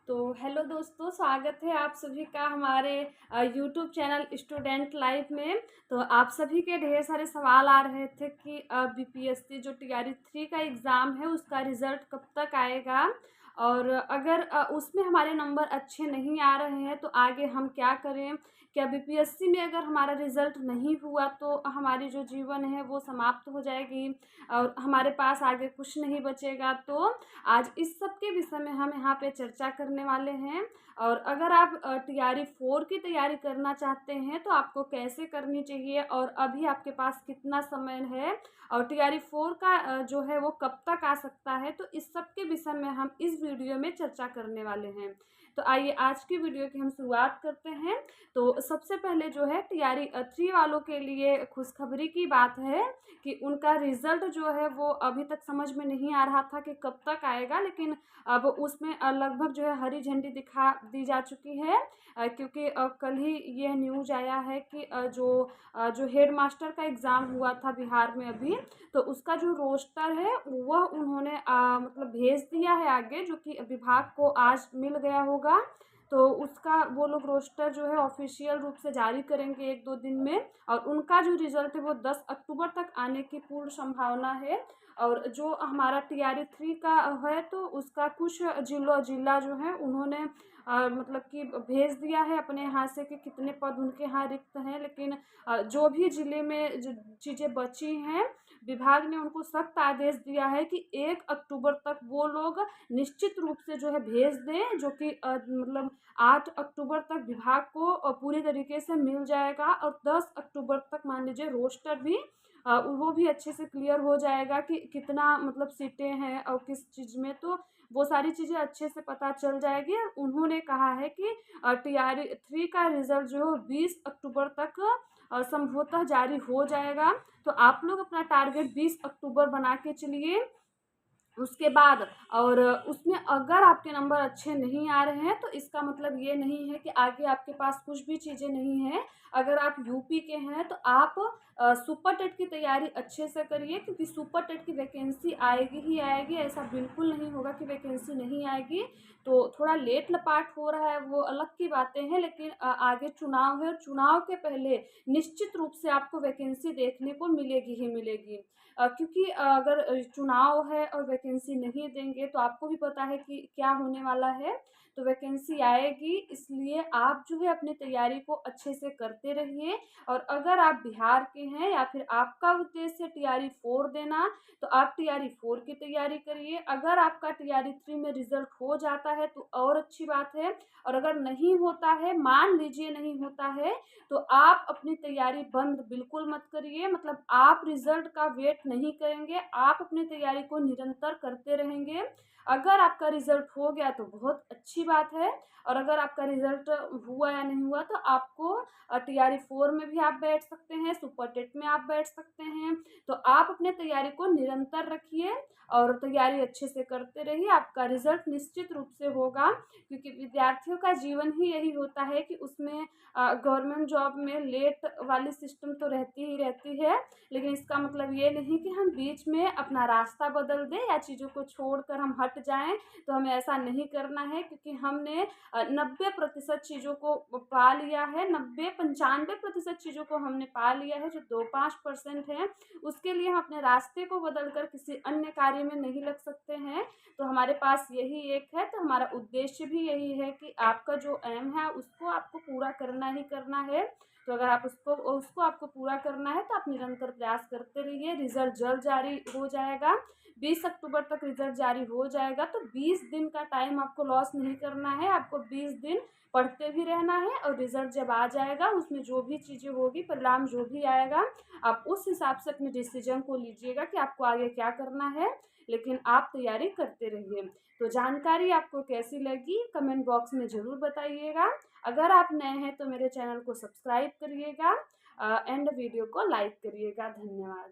तो हेलो दोस्तों, स्वागत है आप सभी का हमारे यूट्यूब चैनल स्टूडेंट लाइफ में। तो आप सभी के ढेर सारे सवाल आ रहे थे कि बीपीएससी जो टीआरई 3 का एग्ज़ाम है उसका रिज़ल्ट कब तक आएगा, और अगर उसमें हमारे नंबर अच्छे नहीं आ रहे हैं तो आगे हम क्या करें। क्या बीपीएससी में अगर हमारा रिज़ल्ट नहीं हुआ तो हमारी जो जीवन है वो समाप्त हो जाएगी और हमारे पास आगे कुछ नहीं बचेगा। तो आज इस सब के विषय में हम यहाँ पे चर्चा करने वाले हैं। और अगर आप टीआरई 4 की तैयारी करना चाहते हैं तो आपको कैसे करनी चाहिए और अभी आपके पास कितना समय है और टीआरई 4 का जो है वो कब तक आ सकता है, तो इस सब के विषय में हम इस वीडियो में चर्चा करने वाले हैं। तो आइए आज की वीडियो की हम शुरुआत करते हैं। तो सबसे पहले जो है टीआरई 3 वालों के लिए खुशखबरी की बात है कि उनका रिज़ल्ट जो है वो अभी तक समझ में नहीं आ रहा था कि कब तक आएगा, लेकिन अब उसमें लगभग जो है हरी झंडी दिखा दी जा चुकी है। क्योंकि कल ही यह न्यूज़ आया है कि जो हेड मास्टर का एग्ज़ाम हुआ था बिहार में अभी, तो उसका जो रोस्टर है वह उन्होंने मतलब भेज दिया है आगे, जो कि विभाग को आज मिल गया होगा। तो उसका वो लोग रोस्टर जो है ऑफिशियल रूप से जारी करेंगे 1-2 दिन में, और उनका जो रिज़ल्ट है वो 10 अक्टूबर तक आने की पूर्ण संभावना है। और जो हमारा टीआरई 3 का है तो उसका कुछ जिला जो है उन्होंने मतलब कि भेज दिया है अपने यहाँ से कि कितने पद उनके यहाँ रिक्त हैं, लेकिन जो भी ज़िले में जो चीज़ें बची हैं विभाग ने उनको सख्त आदेश दिया है कि 1 अक्टूबर तक वो लोग निश्चित रूप से जो है भेज दें, जो कि मतलब 8 अक्टूबर तक विभाग को पूरी तरीके से मिल जाएगा। और 10 अक्टूबर तक मान लीजिए रोस्टर भी वो भी अच्छे से क्लियर हो जाएगा कि कितना मतलब सीटें हैं और किस चीज़ में, तो वो सारी चीज़ें अच्छे से पता चल जाएगी। और उन्होंने कहा है कि टीआरई 3 का रिज़ल्ट जो है 20 अक्टूबर तक संभवतः जारी हो जाएगा। तो आप लोग अपना टारगेट 20 अक्टूबर बना के चलिए। उसके बाद और उसमें अगर आपके नंबर अच्छे नहीं आ रहे हैं तो इसका मतलब ये नहीं है कि आगे आपके पास कुछ भी चीज़ें नहीं हैं। अगर आप यूपी के हैं तो आप सुपर टेट की तैयारी अच्छे से करिए, क्योंकि सुपर टेट की वैकेंसी आएगी ही आएगी, ऐसा बिल्कुल नहीं होगा कि वैकेंसी नहीं आएगी। तो थोड़ा लेट लपाट हो रहा है वो अलग की बातें हैं, लेकिन आगे चुनाव है और चुनाव के पहले निश्चित रूप से आपको वैकेंसी देखने को मिलेगी ही मिलेगी। क्योंकि अगर चुनाव है और वैकेंसी नहीं देंगे तो आपको भी पता है कि क्या होने वाला है। तो वैकेंसी आएगी, इसलिए आप जो है अपनी तैयारी को अच्छे से करते रहिए। और अगर आप बिहार के हैं या फिर आपका उद्देश्य है टीआरई 4 देना, तो आप टीआरई 4 की तैयारी करिए। अगर आपका टीआरई 3 में रिज़ल्ट हो जाता है तो और अच्छी बात है, और अगर नहीं होता है, मान लीजिए नहीं होता है, तो आप अपनी तैयारी बंद बिल्कुल मत करिए। मतलब आप रिज़ल्ट का वेट नहीं करेंगे, आप अपनी तैयारी को निरंतर करते रहेंगे। अगर आपका रिज़ल्ट हो गया तो बहुत अच्छी बात है, और अगर आपका रिज़ल्ट हुआ या नहीं हुआ तो आपको टीआरई 4 में भी आप बैठ सकते हैं, सुपर टेट में आप बैठ सकते हैं। तो आप अपने तैयारी को निरंतर रखिए और तैयारी अच्छे से करते रहिए, आपका रिज़ल्ट निश्चित रूप से होगा। क्योंकि विद्यार्थियों का जीवन ही यही होता है कि उसमें गवर्नमेंट जॉब में लेट वाली सिस्टम तो रहती ही रहती है, लेकिन इसका मतलब ये नहीं कि हम बीच में अपना रास्ता बदल दें या चीज़ों को छोड़कर हम हट जाएँ। तो हमें ऐसा नहीं करना है, क्योंकि हमने 90% चीज़ों को पा लिया है, 90-95% चीज़ों को हमने पा लिया है। जो 2-5% है उसके लिए हम अपने रास्ते को बदलकर किसी अन्य कार्य में नहीं लग सकते हैं। तो हमारे पास यही एक है, तो हमारा उद्देश्य भी यही है कि आपका जो एम है उसको आपको पूरा करना ही करना है। तो अगर आप उसको उसको आपको पूरा करना है तो आप निरंतर प्रयास करते रहिए। रिज़ल्ट जल्द जारी हो जाएगा, 20 अक्टूबर तक रिज़ल्ट जारी हो जाएगा। तो 20 दिन का टाइम आपको लॉस नहीं करना है, आपको 20 दिन पढ़ते भी रहना है, और रिज़ल्ट जब आ जाएगा उसमें जो भी चीज़ें होगी, परिणाम जो भी आएगा, आप उस हिसाब से अपने डिसीजन को लीजिएगा कि आपको आगे क्या करना है। लेकिन आप तैयारी करते रहिए। तो जानकारी आपको कैसी लगी कमेंट बॉक्स में ज़रूर बताइएगा। अगर आप नए हैं तो मेरे चैनल को सब्सक्राइब करिएगा एंड वीडियो को लाइक करिएगा। धन्यवाद।